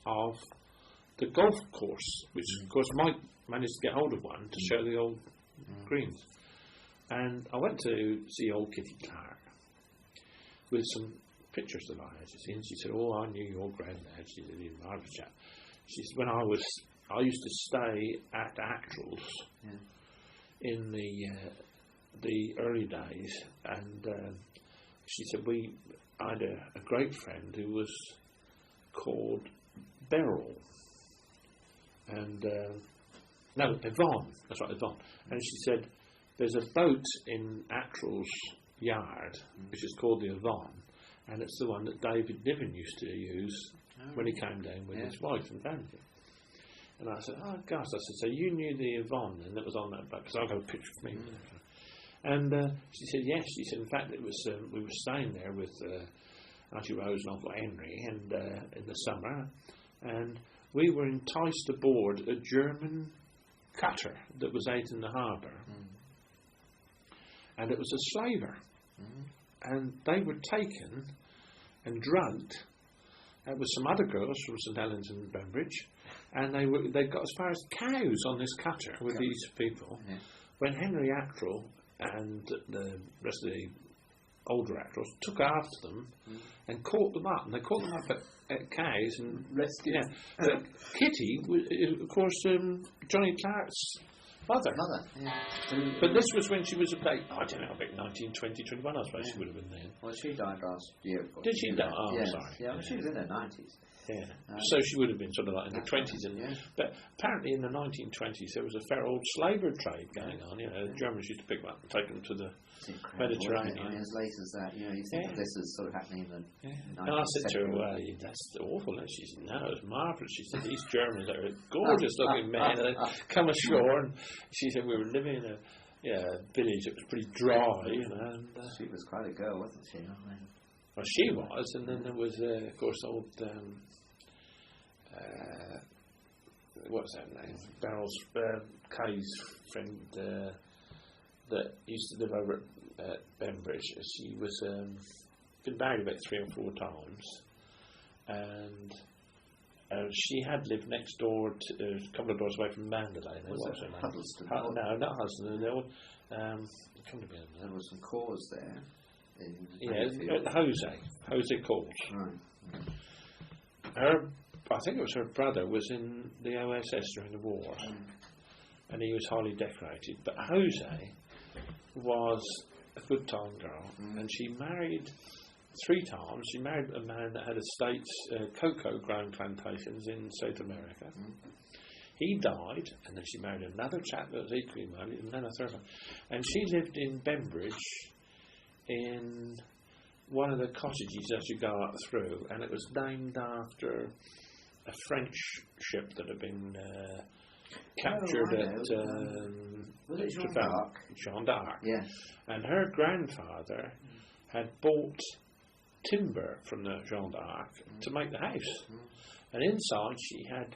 of the golf course, which of course Mike managed to get hold of one to show the old greens. And I went to see old Kitty Clark with some pictures that I had seen. She said, "Oh, I knew your granddad." She said, "He was a marvellous chap." She said, I used to stay at Actrell's in the early days, and she said I had a great friend who was called Beryl, and no, Yvonne. That's right, Yvonne. And she said, "There's a boat in Actrell's yard which is called the Yvonne, and it's the one that David Niven used to use when he came down with his wife and family." And I said, "Oh gosh," I said, "so you knew the Yvonne and it was on that boat?" Because I got a picture of me. And she said, "Yes." She said, "In fact, it was we were staying there with Auntie Rose and Uncle Henry, and in the summer, and we were enticed aboard a German cutter that was out in the harbour, and it was a slaver, and they were taken and drugged with some other girls from St Helens and Bembridge, and they got as far as cows on this cutter with these people. When Henry Actrell and the rest of the older Actrells took after them and caught them up, and they caught them up at cows and rescued. Yeah, but Kitty was, of course, Johnny Clark's mother. But this was when she was about, I don't know, about 19, 20, 21, I suppose she would have been then. Well, she died last year. Did she die? Oh, yes. sorry. Yeah, well, she was in her 90s. Yeah. So she would have been sort of like in the 20s. But apparently in the 1920s there was a fair old slaver trade going on. You know, the Germans used to pick them up and take them to the Mediterranean. I mean, as late as that, you know, you think of this as sort of happening in the 19th And I said to her, "Well, that's awful." And she said, "No, it's marvellous." She said, "These Germans are gorgeous looking men, and they come ashore." And she said, "We were living in a village that was pretty dry, you know." And, she was quite a girl, wasn't she? Well, she was, and then there was, of course, old what's that name? Beryl's Kay's friend that used to live over at Bembridge. She was been married about 3 or 4 times, and she had lived next door, a couple of doors away from Mandalay. Was it Huddleston? No, not Huddleston. There was some cause there. Jose Calls. Right. I think it was her brother was in the OSS during the war, and he was highly decorated. But Jose was a good time girl, and she married 3 times. She married a man that had estates, cocoa growing plantations in South America. He died, and then she married another chap that was equally married, and then a third one. And she lived in Bembridge in one of the cottages as you go up through, and it was named after a French ship that had been captured at was it Jeanne d'Arc? Jeanne d'Arc. Yes. And her grandfather had bought timber from the Jeanne d'Arc to make the house. And inside she had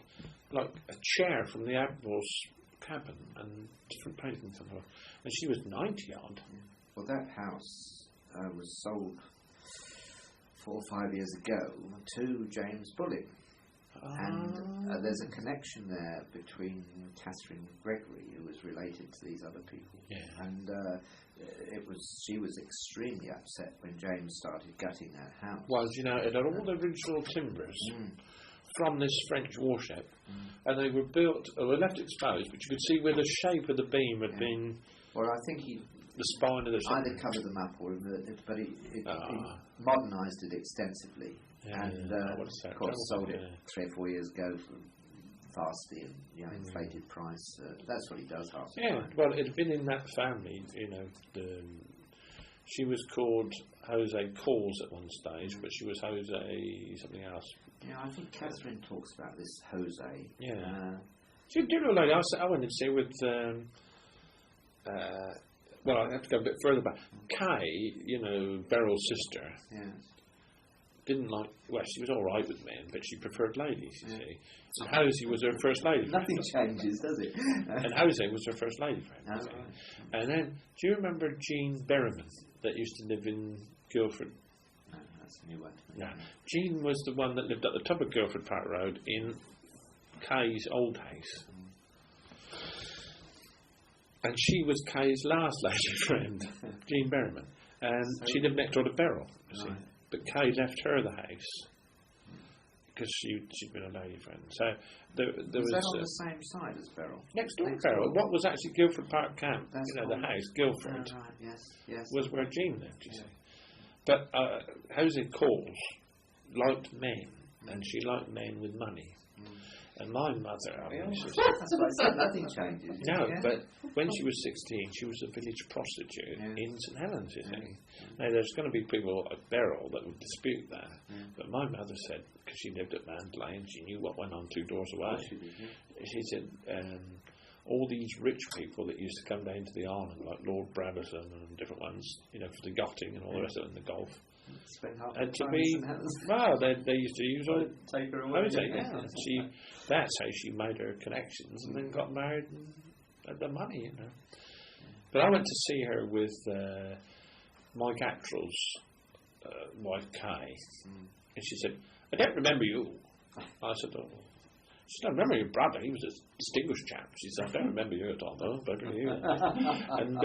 like a chair from the Admiral's cabin and different paintings on her. And she was 90 odd. Well, that house was sold 4 or 5 years ago to James Bullen. And there's a connection there between Catherine Gregory, who was related to these other people, and she was extremely upset when James started gutting that house. Well, you know, it had all the original timbers from this French warship, and they were built, or were left exposed, but you could see where the shape of the beam had been. Well, I think the spine of the ship either covered them up or removed it, but he modernised it extensively. And of course sold it 3 or 4 years ago for vastly inflated price. That's what he does half the time. Well, it had been in that family, you know. She was called Jose Calls at one stage, but she was Jose something else. Yeah, I think Catherine talks about this Jose. Yeah. She did a lady. I went and see with. Well, I have to go a bit further back. Kay, you know, Beryl's sister. Yes. Didn't like, well, she was all right with men, but she preferred ladies, you see. And Jose was her first lady friend. Nothing changes, does it? And Jose was her first lady friend. Right. And then, do you remember Jean Berryman that used to live in Guildford? house and you went to No. Jean was the one that lived at the top of Guildford Park Road in Kay's old house. And she was Kay's last lady friend, Jean Berryman. And she lived next door to Beryl, you see. But Kay left her the house because she'd been a lady friend. So there was that on the same side as Beryl? Next door to Beryl. What was actually Guildford Park Camp, That's the house, Guildford, right. Yes. was where Jean lived, you see. But Jose Calls liked men, and she liked men with money. And my mother, that's why I said nothing changes. No, but when she was 16, she was a village prostitute in St Helens, you see. Now, there's going to be people at Beryl that would dispute that, but my mother said, because she lived at Mandalay and she knew what went on 2 doors away, she said, all these rich people that used to come down to the island, like Lord Brabazon and different ones, for the yachting and all the rest of it, and the golf, and to be, they used to use all take her away. That's how she made her connections, and then got married and had the money, But I went to see her with Mike Axel's wife Kay, and she said, "I don't remember you." I said, "Oh." She said, "I remember your brother. He was a distinguished chap." She said, "I don't remember you at all, though, but you." And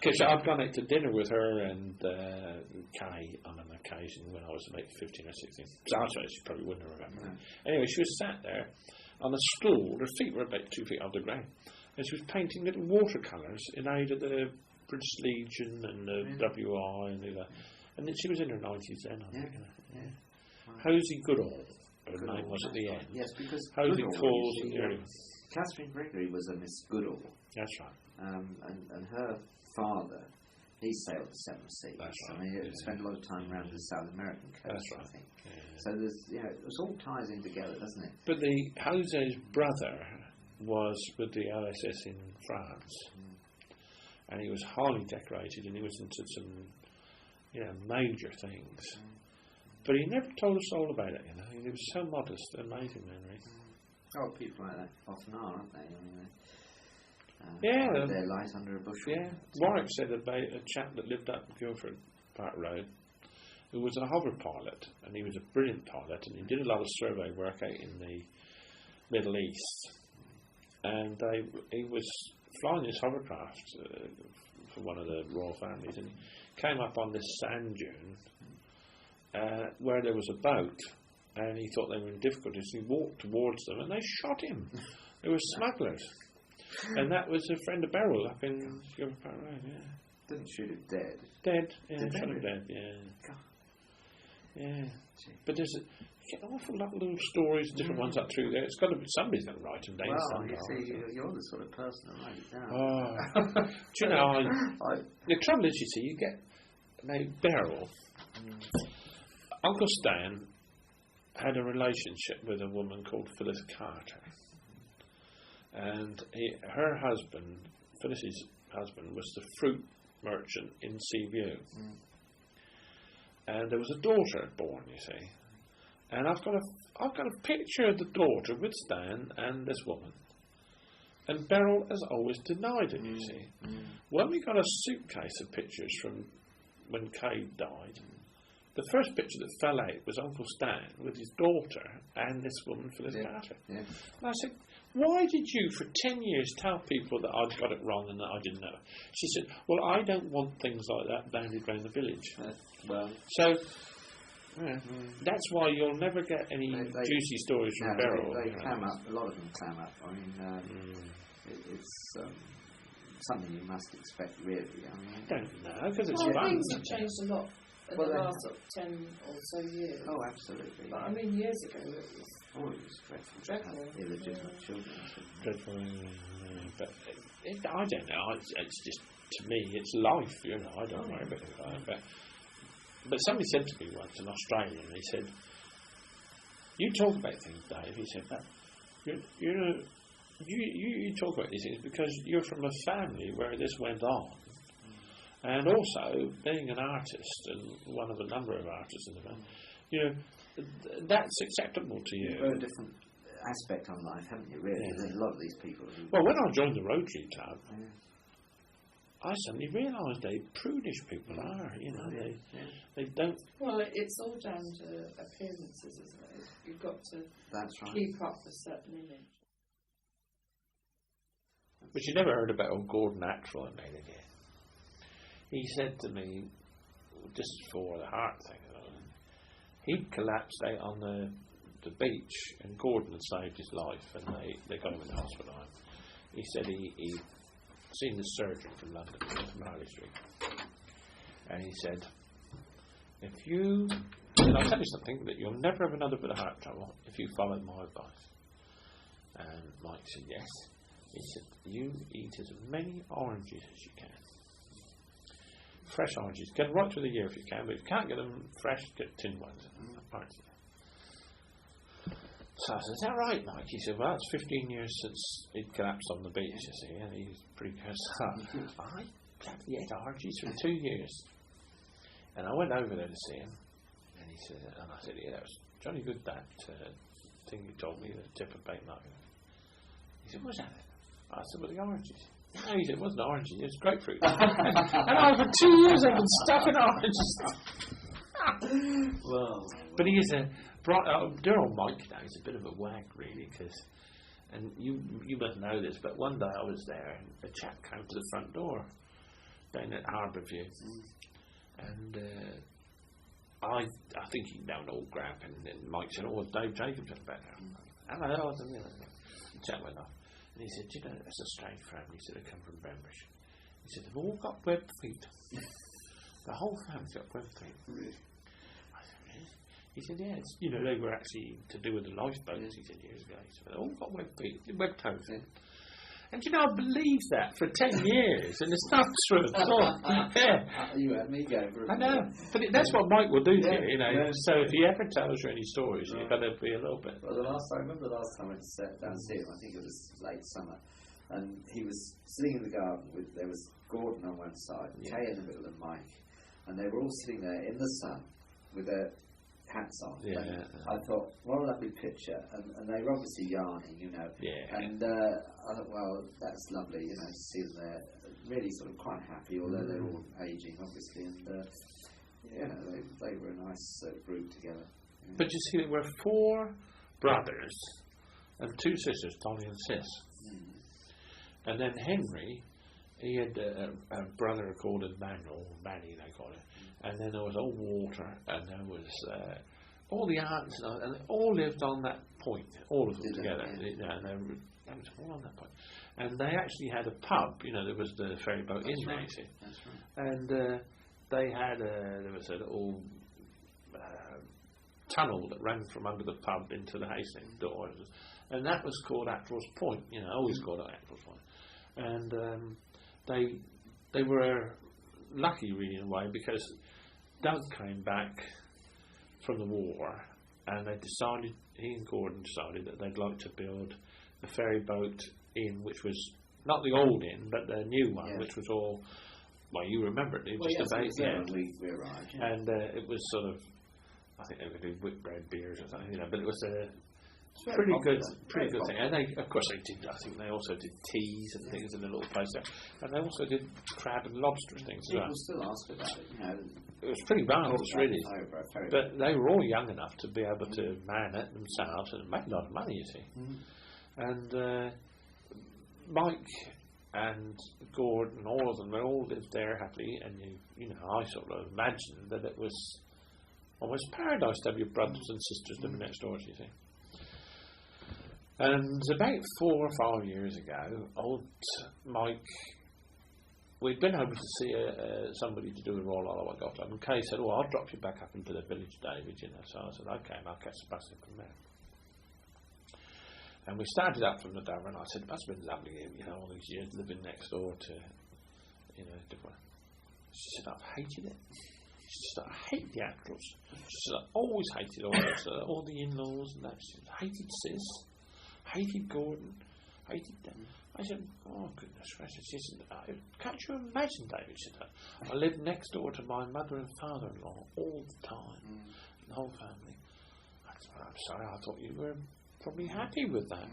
because I'd gone out to dinner with her and Kay on an occasion when I was about 15 or 16. So I suppose she probably wouldn't remember. Anyway, she was sat there on a stool. Her feet were about 2 feet off the ground. And she was painting little watercolours in aid of the British Legion and the WI and all that. And then she was in her 90s then, I think. Hosey Goodall, her name was at the end. Yes, because Hosey Calls in the early. Catherine Gregory was a Miss Goodall. That's right. And her father, he sailed the 7 seas. That's right. I mean, he spent a lot of time around the South American coast. That's right. I think. So there's, it all ties in together, doesn't it? But Jose's brother was with the LSS in France, and he was highly decorated, and he was into some, major things. But he never told us all about it. He was so modest, amazing memory. Oh, people like that often are, aren't they? I mean, their light under a bushel. Yeah. Warwick said about a chap that lived up Guildford Park Road who was a hover pilot, and he was a brilliant pilot, and he did a lot of survey work out in the Middle East. And he was flying his hovercraft for one of the royal families, and he came up on this sand dune where there was a boat, and he thought they were in difficulties. He walked towards them, and they shot him. They were smugglers. And that was a friend of Beryl up in Guildford Park Road, Didn't shoot him dead. Dead, shot him dead, yeah. But you get an awful lot of little stories, different ones up through there. It's got to be, somebody's going to write them down. Well, you see, you're the sort of person that write it down. Do you know, the trouble is, you see, you get, Beryl, Uncle Stan had a relationship with a woman called Phyllis Carter. And her husband, Phyllis's husband, was the fruit merchant in Seaview. And there was a daughter born, you see. And I've got a picture of the daughter with Stan and this woman. And Beryl has always denied it, you see. When we got a suitcase of pictures from when Kay died, the first picture that fell out was Uncle Stan with his daughter and this woman, Phyllis Carter. And I said, why did you, for 10 years, tell people that I'd got it wrong and that I didn't know? She said, well, I don't want things like that bounded around the village. So, that's why you'll never get any juicy stories from Beryl. They clam up, a lot of them clam up. I mean, it's something you must expect, really. I don't know, because it's fun. Things have changed a lot in the last 10 or so years. Oh, absolutely. But I mean, years ago it was... Oh, it was dreadful. Illegitimate children. Dreadful, but I don't know. It's just, to me, it's life. I don't worry about it. But somebody said to me once, an Australian, he said, "You talk about things, Dave." He said, "But you talk about these things because you're from a family where this went on." And also, being an artist, and one of a number of artists in the band, that's acceptable to you. You've got a different aspect on life, haven't you, really? There's a lot of these people who... Well, when I joined the Rotary Club, I suddenly realised how prudish people are. You know, they don't. Well, it's all down to appearances, isn't it? You've got to keep up a certain image. But you never heard about old Gordon Attrell and made again. He said to me, just before the heart thing, he'd collapsed out on the beach, and Gordon had saved his life, and they got him in the hospital. He said he'd seen the surgeon from London, from Harley Street, and he said, I'll tell you something, that you'll never have another bit of heart trouble if you follow my advice. And Mike said, yes. He said, you eat as many oranges as you can. Fresh oranges. Get them right through the year if you can, but if you can't get them fresh, get tinned ones. So I said, is that right, Mike? He said, well, it's 15 years since he'd collapsed on the beach, you see, and he's pretty good. I bloody ate oranges for 2 years. And I went over there to see him, and I said, yeah, that was jolly good, that thing you told me, the tip of bait market. He said, what's that? I said, well, the oranges. No, he said, it wasn't oranges, it was grapefruit. And for 2 years I've been stuffing oranges. Well, but he is dear old Mike now, he's a bit of a wag, really, and you must know this, but one day I was there, and a chap came to the front door down at Harbourview, and I think he'd known old Grab, and Mike said, oh, Dave Jacobs at the back there. Hello, the chap went off. And he said, you know, that's a strange family. He said, they come from Bembridge. He said, they've all got webbed feet. The whole family's got webbed feet. Really? I said, really? He said, yeah, it's, you know, they were actually to do with the lifeboats, he said, years ago. He said, they've all got webbed feet, webbed toes. Yeah. And you know, I believed that for 10 years, and it's not true at all. Yeah. You had me going for it. I know, but that's what Mike will do to you, you know. Yeah. So if he ever tells you any stories, you've got to be a little bit. Well, I remember the last time I went down to see him, I think it was late summer, and he was sitting in the garden there was Gordon on one side, Kay in the middle, and Mike, and they were all sitting there in the sun with their hats on. Yeah. I thought, what a lovely picture, and they were obviously yarning, you know. Yeah. And I thought, well, that's lovely, you know, to see them there, really sort of quite happy, although they're all aging, obviously, and you know, they were a nice group together. Yeah. But you see, there were 4 brothers and 2 sisters, Dolly and Sis. And then Henry, he had a brother called Emmanuel, Manny they called it. And then there was old Walter, and there was all the aunts, and they all lived on that point, all of them together. Yeah, and they was all on that point. And they actually had a pub, you know, there was the ferry boat in there, you see. That's right. And they had there was a little tunnel that ran from under the pub into the Hastings doors, and that was called Attrell's Point, you know, always called Attrell's Point. And they were lucky, really, in a way, because Doug came back from the war, and he and Gordon decided that they'd like to build the ferry boat inn, which was not the old inn, but the new one, which was all, well, you remember it, we arrived. Yeah. And it was sort of, I think they were doing whitbread beers or something, you know, but it was a pretty good thing. And they, of course, I think they also did teas and things in the little place there, and they also did crab and lobster things as well. People still ask about it, you know. It was pretty marvellous, really. But they were all young enough to be able to man it themselves and make a lot of money, you see. And Mike and Gordon, all of them, they all lived there happily, and you know, I sort of imagined that it was almost paradise to have your brothers and sisters living next door to you, see. And about 4 or 5 years ago, old Mike, we'd been able to see somebody to do a roll all I got up, and Kay said, oh, I'll drop you back up into the village, David, you know. So I said, okay, and I'll catch the bus from there. And we started up from the Dover, and I said, it must have been lovely, you know, all these years living next door to, you know, different. She said, I've hated it. She said, I hate the Attrells. She said, I always hated all the in-laws and that. She said, I hated Sis, hated Gordon, hated them. I said, oh, goodness gracious. She said, can't you imagine, David? She said, I lived next door to my mother and father-in-law all the time, the whole family. I said, I'm sorry, I thought you were probably happy with that.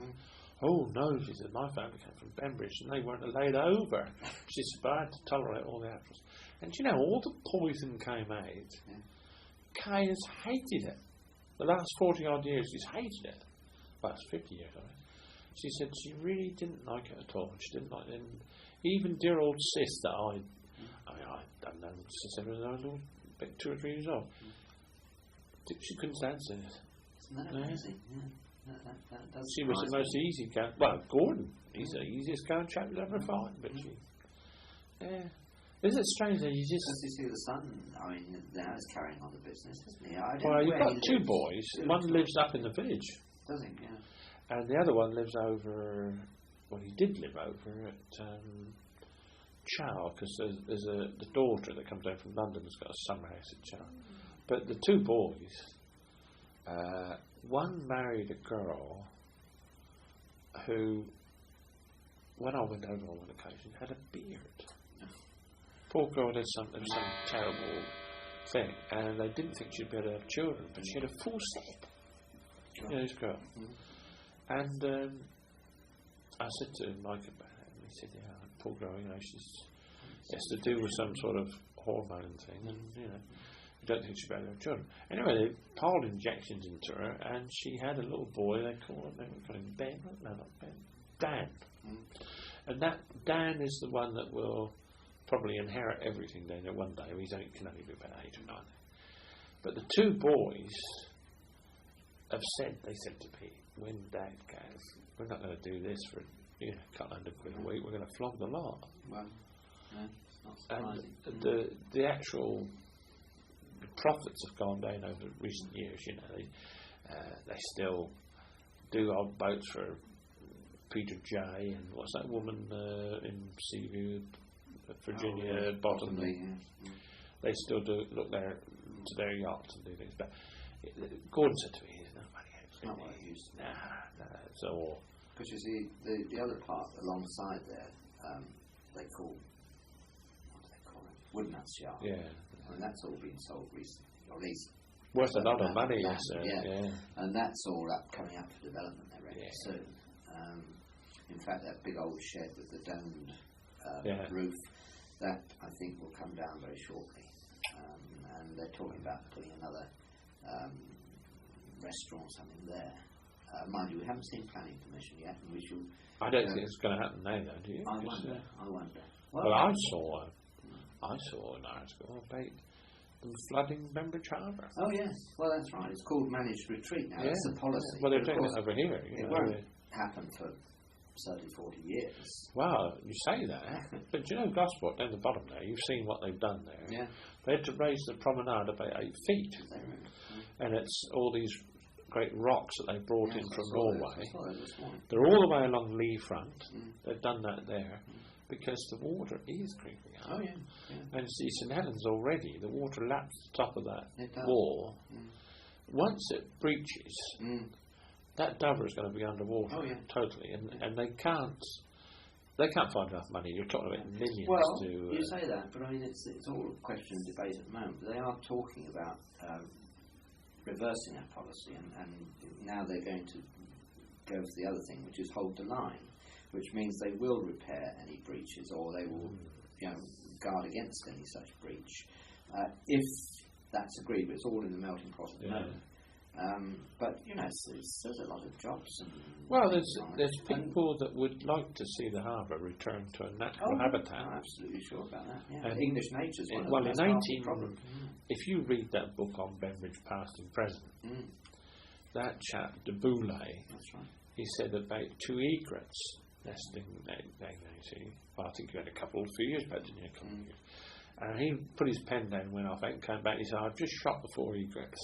Oh no, she said, my family came from Bembridge and they weren't laid over. She said, but I had to tolerate all the actors. And you know, all the poison came out. Kay has hated it. The last 40 odd years she's hated it. Well, it's 50 years, I mean. She said she really didn't like it at all. She didn't like it. And even dear old sis that I don't know since I was a little bit 2 or 3 years old. She couldn't stand seeing it. Isn't that amazing? Yeah. That does she was the most easy guy. Well, Gordon, he's the easiest going chap you'll ever find. But she, isn't it strange that you just... Because you see the son, I mean, now is carrying on the business, isn't he? Well, you've got 2 boys. One lives up in the village. Does he? Yeah. And the other one lives over... Well, he did live over at Chow, because there's the daughter that comes down from London has got a summer house at Chow. But the 2 boys... one married a girl who, when I went over on one occasion, had a beard. Poor girl had some terrible thing, and they didn't think she'd be able to have children, but she had a full set. You know, this girl. And I said to Mike about it, and he said, yeah, poor girl, you know, it's to do with some sort of hormone thing, and, you know, I don't think she'd be able to have children. Anyway, they piled injections into her, and she had a little boy. They call him Ben. No, not Ben. Dan. And that Dan is the one that will probably inherit everything then one day. Can only be about 8 or 9. But the 2 boys they said to Pete, when Dad goes, we're not going to do this for a couple £100 a week. We're going to flog the lot. Well, it's not surprising. And the actual profits have gone down over recent years. You know, they still do odd boats for Peter J. and what's that woman in Seaview, Virginia Bottom. They still do look to their yachts and do things. But Gordon said to me, "There's no money out." It's not what it used to be. Nah. It's all. Because you see, the other part alongside there, what do they call it? Woodnuts Yard. Yeah. And that's all been sold recently, or at least worth a lot of money. Yeah. And that's all coming up for development. They're ready soon. In fact, that big old shed with the domed roof, that I think will come down very shortly. And they're talking about putting another restaurant or something there. Mind you, we haven't seen planning permission yet, and we should. I don't think it's going to happen now, though, do you? I wonder. Well, I saw an article about them flooding Bembridge Harbour. Oh yes, well that's right. It's called managed retreat now. It's a policy. Well, they're doing it over here. It won't happen for 30, 40 years. Well, you say that, but you know Gosport down the bottom there. You've seen what they've done there. Yeah. They had to raise the promenade about 8 feet, and it's all these great rocks that they brought in from Norway. They're all the way along Lee Front. They've done that there. Because the water is creeping up. Oh, yeah. And see, St Helens already, the water laps the top of that wall. Once it breaches, that Dover is going to be underwater totally. And they can't find enough money. You're talking about millions. Well, to... you say that, but I mean, it's all a question of debate at the moment. They are talking about reversing that policy, and now they're going to go for the other thing, which is hold the line. Which means they will repair any breaches, or they will, guard against any such breach, if that's agreed. But it's all in the melting pot at the moment. But there's a lot of jobs. Well, there's people that would like to see the harbour return to a natural habitat. I'm absolutely sure about that. Yeah. And English nature's one of well, the in 18, problem. If you read that book on Bembridge Past and Present, that chap De Boulay, that's right. He said about 2 egrets. Nesting, I think you had a couple of few years back, didn't you? And he put his pen down, went off, and came back. He said, "I've just shot the 4 egrets."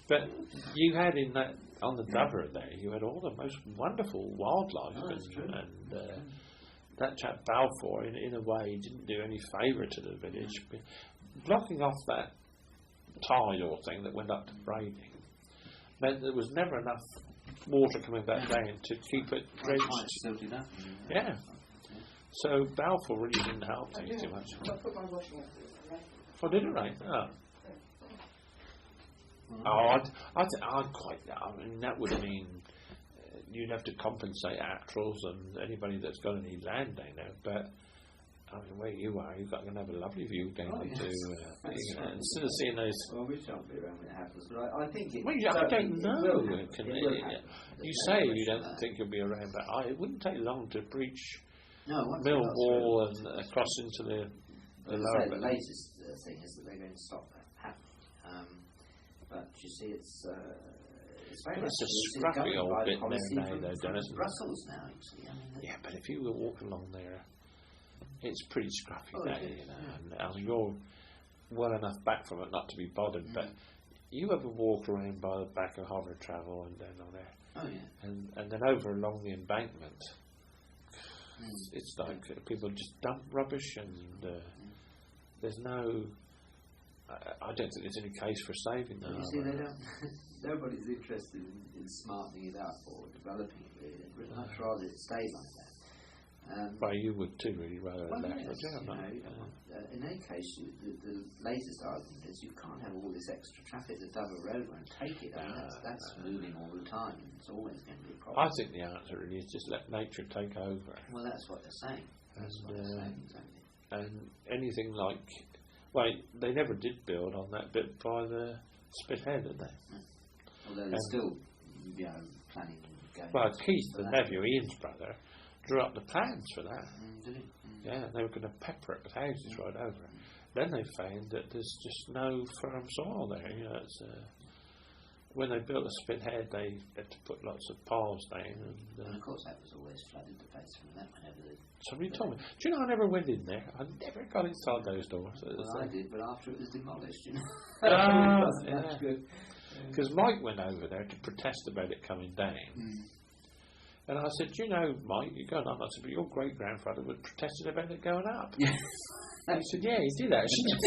But you had on the Dover there, you had all the most wonderful wildlife, and that chap Balfour, in a way, didn't do any favour to the village, blocking off that tide or thing that went up to Brading meant there was never enough water coming back down to keep it dredged. Yeah. So Balfour really didn't help things too much. I put my washing up. Oh, did it rain? Oh. I'd quite. I mean, that would mean you'd have to compensate Atrals and anybody that's got any land down there. But I mean, where you are, you've got to have a lovely view going into instead of seeing those. Well, we shan't be around when it happens, but I think it. Well, I don't know. You say you don't that. think you'll be around, but it wouldn't take long to breach Millwall and across into the lower. The latest thing is that they're going to stop that happening. But you see, it's very much a scrappy old bit there now, though, Dennis. Brussels now, actually. I mean, yeah, but if you were walking along there, it's pretty scrappy there, you know. Yeah. And you're well enough back from it not to be bothered, but you ever walk around by the back of Hover Travel and down on there? Oh, yeah. And then over along the embankment, it's like people just dump rubbish and there's no... I don't think there's any case for saving them. You see, they don't... Nobody's interested in smartening it up or developing it, really. They'd really much rather it stayed like that. Well, you would too, really, rather than that. In any case, the latest argument is you can't have all this extra traffic. The Dover Road won't take it. I mean, that's moving all the time, and it's always going to be a problem. I think the answer really is just let nature take over. Well, that's what they're saying. That's what they're saying, exactly. And anything like... Well, they never did build on that bit by the Spithead, did they? No. Although they're still, planning on going... Well, Keith, the nephew, Ian's brother, drew up the plans for that. Did he? Yeah, they were going to pepper it with houses right over. Then they found that there's just no firm soil there. You know, it's, when they built the Spithead, they had to put lots of piles down. And of course, that was always flooded the place from that whenever. Somebody told me. Do you know I never went in there? I never got inside those doors. Well, I did, but after it was demolished, you know. That's good. Because Mike went over there to protest about it coming down. And I said, you know, Mike, you're going up. I said, but your great-grandfather was protesting about it going up. Yeah. He said, yeah, he did actually.